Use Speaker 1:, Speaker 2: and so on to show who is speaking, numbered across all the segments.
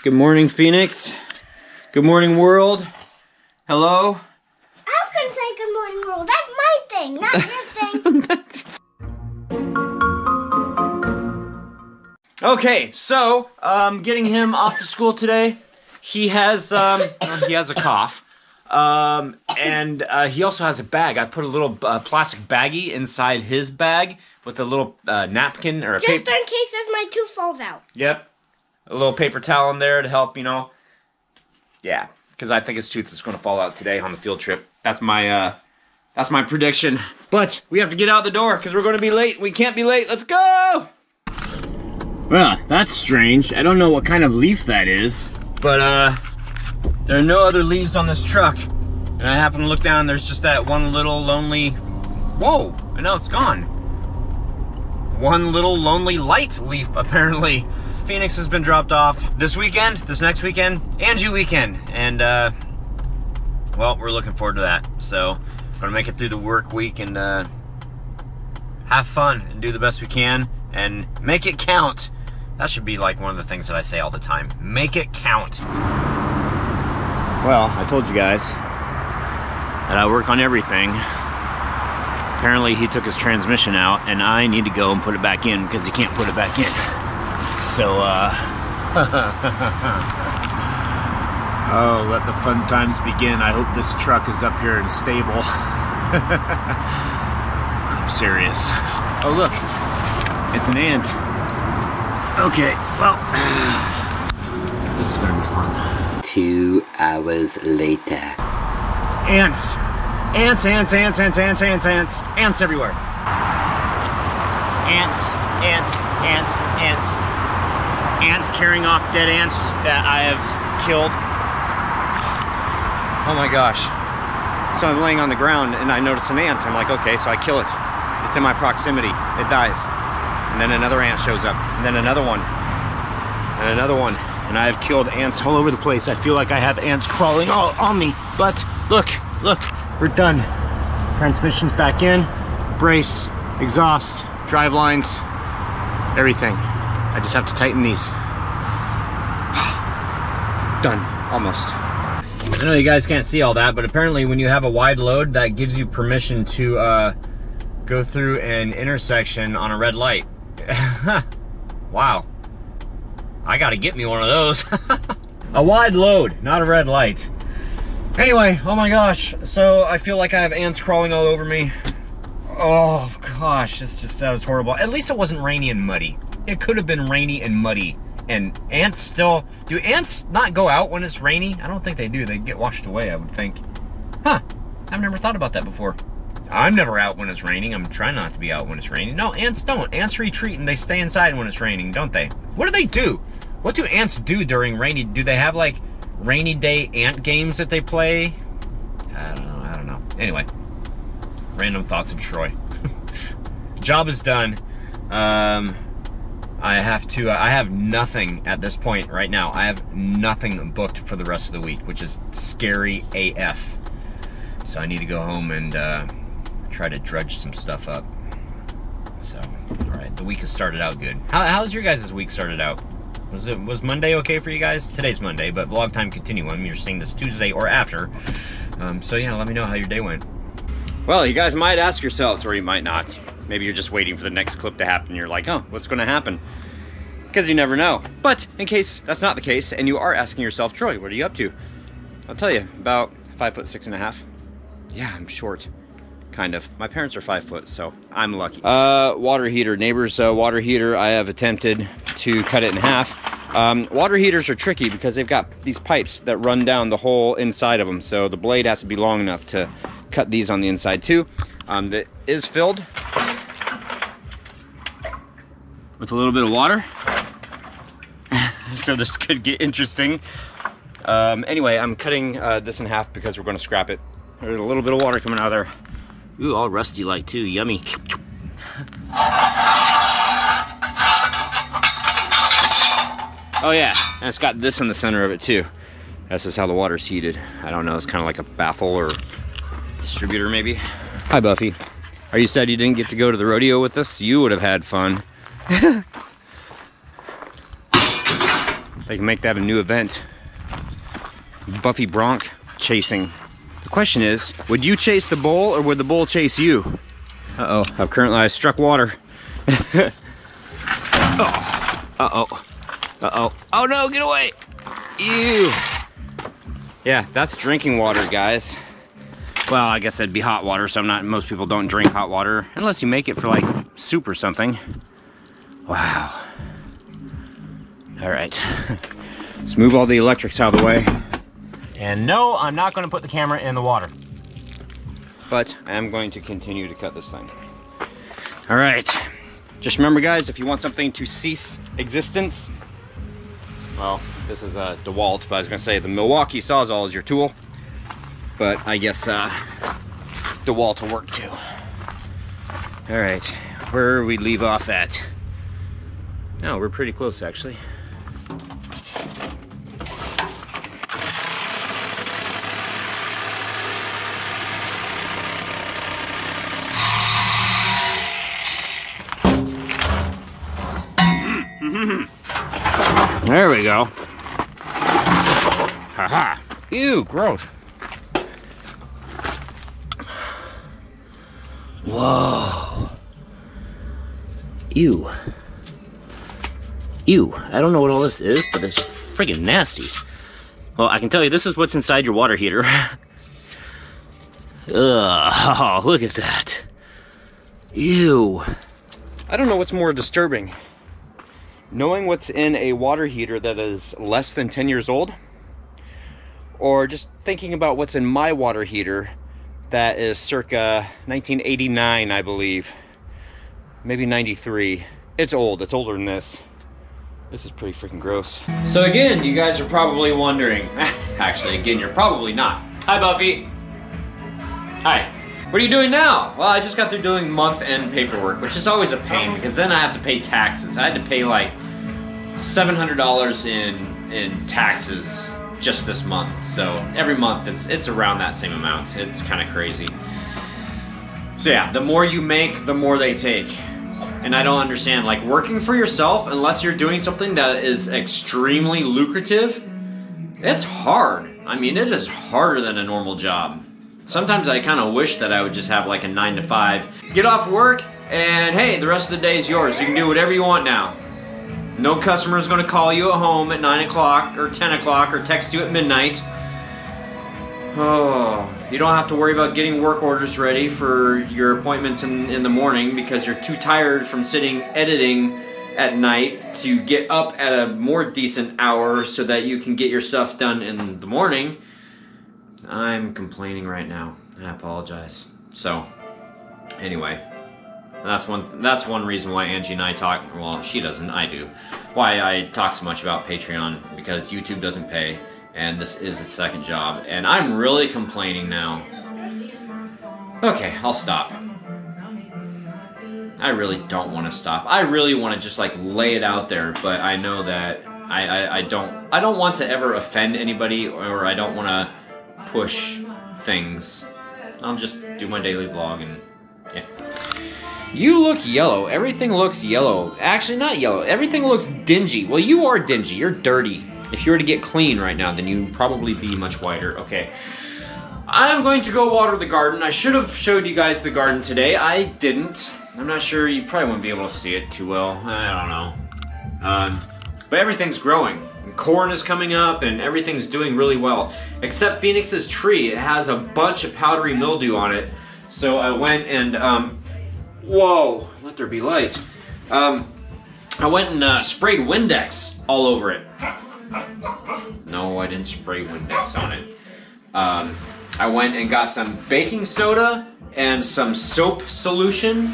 Speaker 1: Good morning, Phoenix. Good morning, world. Hello.
Speaker 2: I was gonna say good morning, world. That's my thing, not your thing.
Speaker 1: Okay, so getting him off to school today. He has a cough, and he also has a bag. I put a little plastic baggie inside his bag with a little napkin or a
Speaker 2: just in case if my tooth falls out.
Speaker 1: Yep, a little paper towel in there to help, you know. Yeah, because I think his tooth is going to fall out today on the field trip. That's my prediction. But we have to get out the door because we're going to be late. We can't be late. Let's go. Well, that's strange. I don't know what kind of leaf that is, but there are no other leaves on this truck. And I happen to look down, there's just that one little lonely, whoa, and now it's gone. One little lonely light leaf, apparently. Phoenix has been dropped off this weekend, this next weekend, Angie weekend. And, well, we're looking forward to that. So, gonna make it through the work week and have fun and do the best we can and make it count. That should be like one of the things that I say all the time. Make it count. Well, I told you guys that I work on everything. Apparently he took his transmission out and I need to go and put it back in because he can't put it back in. So, oh, let the fun times begin. I hope this truck is up here and stable. I'm serious. Oh, look, it's an ant. Okay, well, this is gonna be fun.
Speaker 3: 2 hours later.
Speaker 1: Ants. Ants, ants, ants, ants, ants, ants, ants. Ants everywhere. Ants, ants, ants, ants. Ants carrying off dead ants that I have killed. Oh my gosh. So I'm laying on the ground and I notice an ant. I'm like, okay, so I kill it. It's in my proximity. It dies. And then another ant shows up, and then another one, and another one. And I have killed ants all over the place. I feel like I have ants crawling all on me. But look, look, we're done. Transmission's back in, brace, exhaust, drive lines, everything. I just have to tighten these. Done, almost. I know you guys can't see all that, but apparently when you have a wide load, that gives you permission to go through an intersection on a red light. Wow. I gotta get me one of those. A wide load, not a red light. Anyway, oh my gosh. So I feel like I have ants crawling all over me. Oh gosh, that was horrible. At least it wasn't rainy and muddy. It could have been rainy and muddy. And ants still, do ants not go out when it's rainy? I don't think they do. They get washed away, I would think. Huh, I've never thought about that before. I'm never out when it's raining. I'm trying not to be out when it's raining. No, ants don't. Ants retreat and they stay inside when it's raining, don't they? What do they do? What do ants do during rainy? Do they have like rainy day ant games that they play? I don't know. Anyway, random thoughts of Troy. Job is done. I have nothing at this point right now. I have nothing booked for the rest of the week, which is scary AF. So I need to go home and try to drudge some stuff up. So, all right, the week has started out good. How's your guys' week started out? Was Monday okay for you guys? Today's Monday, but vlog time continuum. You're seeing this Tuesday or after. So yeah, let me know how your day went. Well, you guys might ask yourselves, or you might not. Maybe you're just waiting for the next clip to happen. You're like, oh, what's going to happen? Because you never know. But in case that's not the case, and you are asking yourself, Troy, what are you up to? I'll tell you, about 5'6½". Yeah, I'm short. Kind of. My parents are 5 foot, so I'm lucky. Water heater. Neighbor's water heater. I have attempted to cut it in half. Water heaters are tricky because they've got these pipes that run down the whole inside of them, so the blade has to be long enough to cut these on the inside too. That is filled with a little bit of water. So this could get interesting. Anyway, I'm cutting this in half because we're going to scrap it. There's a little bit of water coming out of there. Ooh, all rusty like too. Yummy. Oh yeah, and it's got this in the center of it too. This is how the water's heated. I don't know, it's kind of like a baffle or distributor maybe. Hi Buffy. Are you sad you didn't get to go to the rodeo with us? You would have had fun. They can make that a new event. Buffy Bronc chasing. The question is, would you chase the bull or would the bull chase you? Uh-oh, I struck water. Uh-oh. Oh no, get away! Ew! Yeah, that's drinking water, guys. Well, I guess that'd be hot water, so most people don't drink hot water unless you make it for like soup or something. Wow. All right. Let's move all the electrics out of the way. And no, I'm not gonna put the camera in the water. But I am going to continue to cut this thing. All right. Just remember, guys, if you want something to cease existence, well, this is a DeWalt, but I was gonna say the Milwaukee Sawzall is your tool. But I guess DeWalt will work too. All right, where we leave off at? No, we're pretty close actually. There we go. Haha. Ew, gross. Whoa. Ew. Ew. I don't know what all this is, but it's friggin' nasty. Well, I can tell you this is what's inside your water heater. Ugh. Oh, look at that. Ew. I don't know what's more disturbing. Knowing what's in a water heater that is less than 10 years old, or just thinking about what's in my water heater that is circa 1989, I believe. Maybe 93. It's old. It's older than this. This is pretty freaking gross. So again, you guys are probably wondering. Actually, again, you're probably not. Hi, Buffy. Hi. What are you doing now? Well, I just got through doing month-end paperwork, which is always a pain because then I have to pay taxes. I had to pay like $700 in taxes just this month. So every month it's around that same amount. It's kind of crazy. So yeah, the more you make, the more they take. And I don't understand, like working for yourself, unless you're doing something that is extremely lucrative, it's hard. I mean, it is harder than a normal job. Sometimes I kind of wish that I would just have like a 9 to 5. Get off work and hey, the rest of the day is yours. You can do whatever you want now. No customer is going to call you at home at 9 o'clock or 10 o'clock or text you at midnight. Oh, you don't have to worry about getting work orders ready for your appointments in the morning because you're too tired from sitting editing at night to get up at a more decent hour so that you can get your stuff done in the morning. I'm complaining right now. I apologize. So, anyway, that's one reason why Angie and I talk. Well, she doesn't. I do. Why I talk so much about Patreon, because YouTube doesn't pay, and this is a second job, and I'm really complaining now. Okay, I'll stop. I really don't want to stop. I really want to just like lay it out there, but I know that I don't want to ever offend anybody, or I don't want to push things. I'll just do my daily vlog and yeah. You look yellow. Everything looks yellow. Actually, not yellow. Everything looks dingy. Well, you are dingy. You're dirty. If you were to get clean right now, then you'd probably be much whiter. Okay. I'm going to go water the garden. I should have showed you guys the garden today. I didn't. I'm not sure. You probably wouldn't be able to see it too well. I don't know. But everything's growing. Corn is coming up and everything's doing really well. Except Phoenix's tree. It has a bunch of powdery mildew on it. So I went and, whoa, let there be light. I went and sprayed Windex all over it. No, I didn't spray Windex on it. I went and got some baking soda and some soap solution,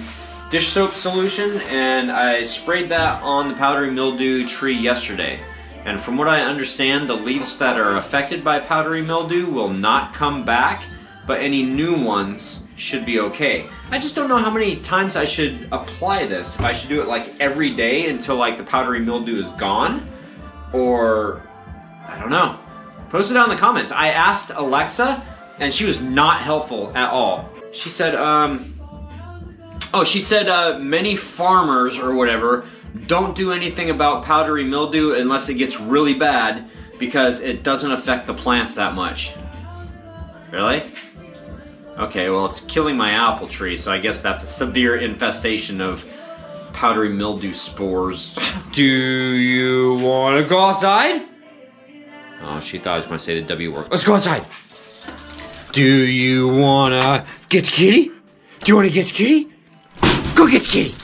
Speaker 1: dish soap solution, and I sprayed that on the powdery mildew tree yesterday. And from what I understand, the leaves that are affected by powdery mildew will not come back, but any new ones should be okay. I just don't know how many times I should apply this. If I should do it like every day until like the powdery mildew is gone, or I don't know. Post it down in the comments. I asked Alexa and she was not helpful at all. She said, many farmers or whatever Don't do anything about powdery mildew unless it gets really bad, because it doesn't affect the plants that much. Really? Okay, well, it's killing my apple tree, so I guess that's a severe infestation of powdery mildew spores. Do you want to go outside? Oh, she thought I was going to say the W word. Let's go outside. Do you want to get the kitty? Do you want to get the kitty? Go get the kitty.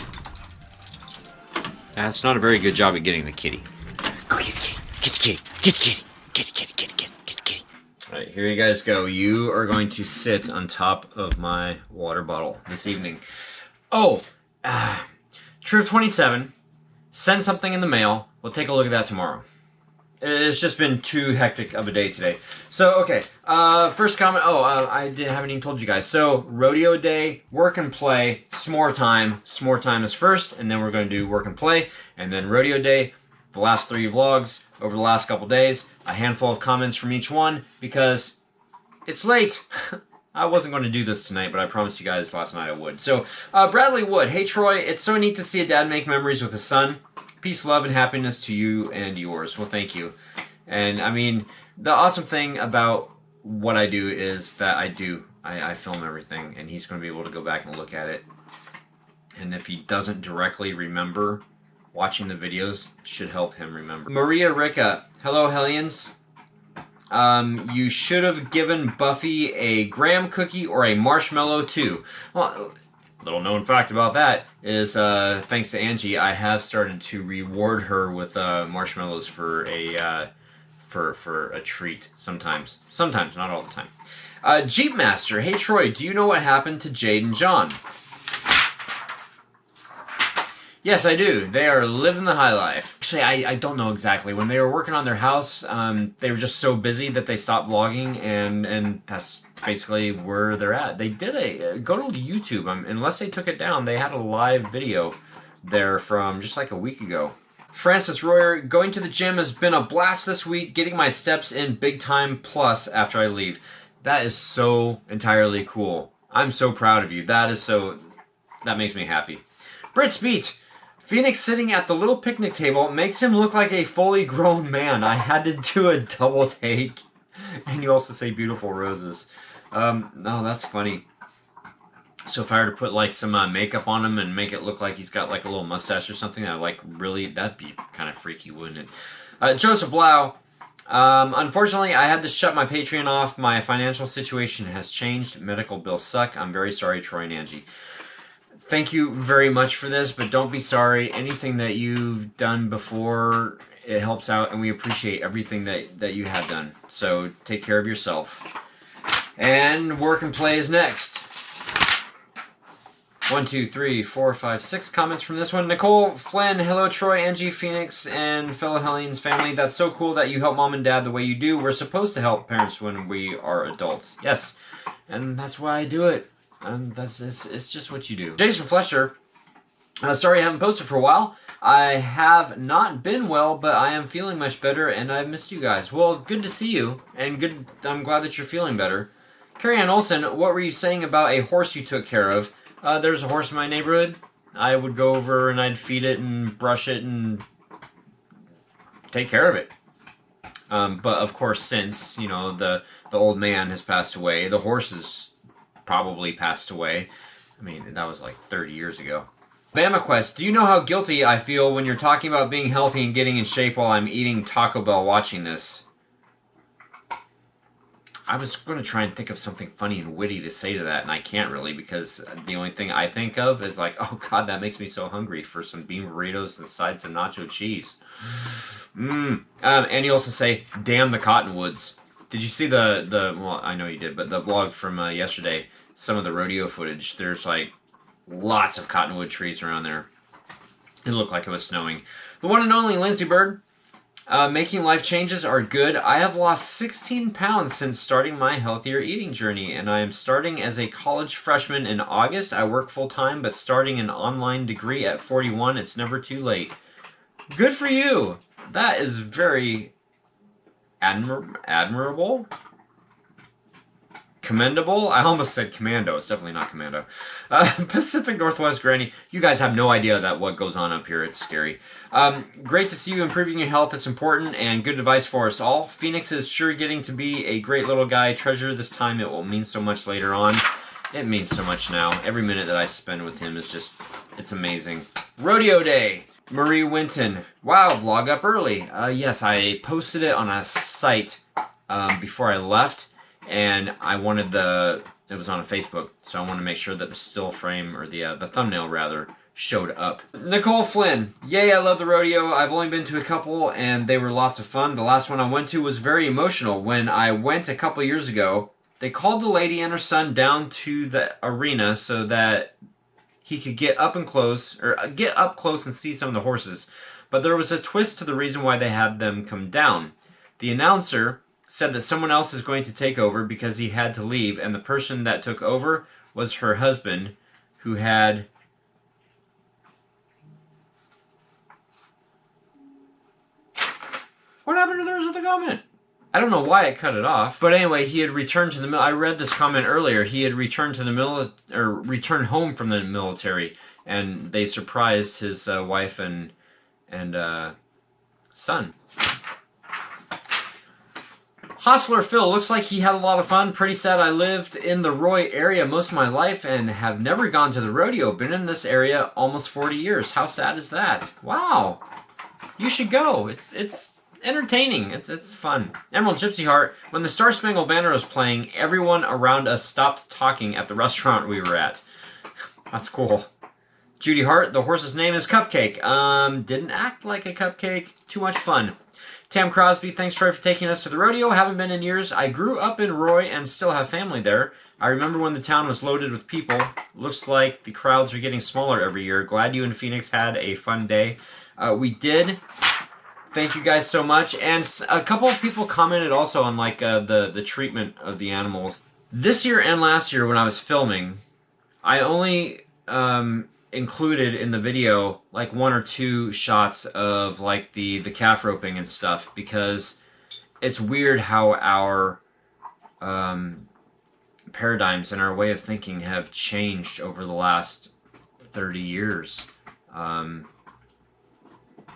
Speaker 1: That's not a very good job at getting the kitty. Go get the kitty. Get the kitty. Get the kitty. Get the kitty. Get the kitty. Get the kitty. All right, here you guys go. You are going to sit on top of my water bottle this evening. Oh, Truth 27. Send something in the mail. We'll take a look at that tomorrow. It's just been too hectic of a day today. So, okay. First comment. Oh, I haven't even told you guys. So, rodeo day, work and play, s'more time. S'more time is first, and then we're going to do work and play. And then rodeo day, the last 3 vlogs over the last couple days. A handful of comments from each one, because it's late. I wasn't going to do this tonight, but I promised you guys last night I would. So, Bradley Wood. Hey, Troy. It's so neat to see a dad make memories with his son. Peace, love, and happiness to you and yours. Well, thank you. And, I mean, the awesome thing about what I do is that I film everything, and he's going to be able to go back and look at it. And if he doesn't directly remember, watching the videos should help him remember. Maria Ricca. Hello, Hellions. You should have given Buffy a graham cookie or a marshmallow, too. Well, little known fact about that is, thanks to Angie, I have started to reward her with marshmallows for a treat sometimes. Sometimes, not all the time. Jeep Master, hey Troy, do you know what happened to Jade and John? Yes, I do. They are living the high life. Actually, I don't know exactly. When they were working on their house, they were just so busy that they stopped vlogging, and that's basically where they're at. They did go to YouTube. Unless they took it down, they had a live video there from just like a week ago. Francis Royer, going to the gym has been a blast this week, getting my steps in big time plus after I leave. That is so entirely cool. I'm so proud of you. That makes me happy. Brit Speet, Phoenix sitting at the little picnic table makes him look like a fully grown man. I had to do a double take. And you also say beautiful roses. No, that's funny. So if I were to put like some makeup on him and make it look like he's got like a little mustache or something, that'd be kind of freaky, wouldn't it? Joseph Blau, unfortunately I had to shut my Patreon off. My financial situation has changed. Medical bills suck. I'm very sorry, Troy and Angie. Thank you very much for this, but don't be sorry. Anything that you've done before, it helps out, and we appreciate everything that you have done. So take care of yourself. And work and play is next. 1, 2, 3, 4, 5, 6 comments from this one. Nicole Flynn, hello Troy, Angie, Phoenix, and fellow Hellions family. That's so cool that you help mom and dad the way you do. We're supposed to help parents when we are adults. Yes, and that's why I do it. It's just what you do. Jason Flesher, sorry I haven't posted for a while. I have not been well, but I am feeling much better, and I've missed you guys. Well, good to see you, and I'm glad that you're feeling better. Carrie Ann Olson, what were you saying about a horse you took care of? There's a horse in my neighborhood. I would go over and I'd feed it and brush it and take care of it. But of course, since, you know, the old man has passed away, the horse has probably passed away. I mean, that was like 30 years ago. Bama Quest, do you know how guilty I feel when you're talking about being healthy and getting in shape while I'm eating Taco Bell watching this? I was going to try and think of something funny and witty to say to that, and I can't really, because the only thing I think of is like, oh god, that makes me so hungry for some bean burritos and sides of nacho cheese. And you also say, damn the cottonwoods. Did you see well, I know you did, but the vlog from yesterday, some of the rodeo footage, there's like lots of cottonwood trees around there. It looked like it was snowing. The one and only Lindsay Bird, making life changes are good. I have lost 16 pounds since starting my healthier eating journey, and I am starting as a college freshman in August. I work full-time, but starting an online degree at 41, it's never too late. Good for you! That is very admirable. commendable. I almost said commando. It's definitely not commando. Pacific Northwest Granny. You guys have no idea that what goes on up here. It's scary. Great to see you improving your health. It's important and good advice for us all. Phoenix is sure getting to be a great little guy. Treasure this time. It will mean so much later on. It means so much now. Every minute that I spend with him is just, it's amazing. Rodeo Day. Marie Winton. Wow, vlog up early. Yes, I posted it on a site before I left, and I wanted it was on a Facebook, so I wanted to make sure that the still frame, or the thumbnail rather, showed up. Nicole Flynn. Yay, I love the rodeo. I've only been to a couple, and they were lots of fun. The last one I went to was very emotional. When I went a couple years ago, they called the lady and her son down to the arena so that he could get up close and see some of the horses. But there was a twist to the reason why they had them come down. The announcer said that someone else is going to take over because he had to leave, and the person that took over was her husband, who had... What happened to there's the comment? I don't know why it cut it off, but anyway, he had returned to the I read this comment earlier. He had returned to the returned home from the military, and they surprised his wife and son. Hostler Phil, looks like he had a lot of fun. Pretty sad. I lived in the Roy area most of my life and have never gone to the rodeo. Been in this area almost 40 years. How sad is that? Wow. You should go. It's entertaining. It's fun. Emerald Gypsy Heart, when the Star Spangled Banner was playing, everyone around us stopped talking at the restaurant we were at. That's cool. Judy Hart, the horse's name is Cupcake. Didn't act like a cupcake. Too much fun. Tam Crosby, thanks Troy for taking us to the rodeo. Haven't been in years. I grew up in Roy and still have family there. I remember when the town was loaded with people. Looks like the crowds are getting smaller every year. Glad you and Phoenix had a fun day. We did. Thank you guys so much. And a couple of people commented also on like the treatment of the animals. This year and last year when I was filming, I only included in the video like 1 or 2 shots of like the calf roping and stuff, because it's weird how our paradigms and our way of thinking have changed over the last 30 years.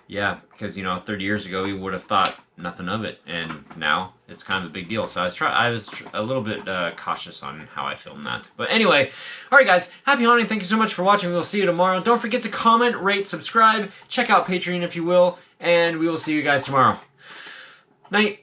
Speaker 1: Yeah, because, you know, 30 years ago, we would have thought nothing of it, and now it's kind of a big deal. So I was a little bit cautious on how I filmed that. But anyway, all right, guys, happy hunting. Thank you so much for watching. We will see you tomorrow. Don't forget to comment, rate, subscribe. Check out Patreon if you will, and we will see you guys tomorrow. Night.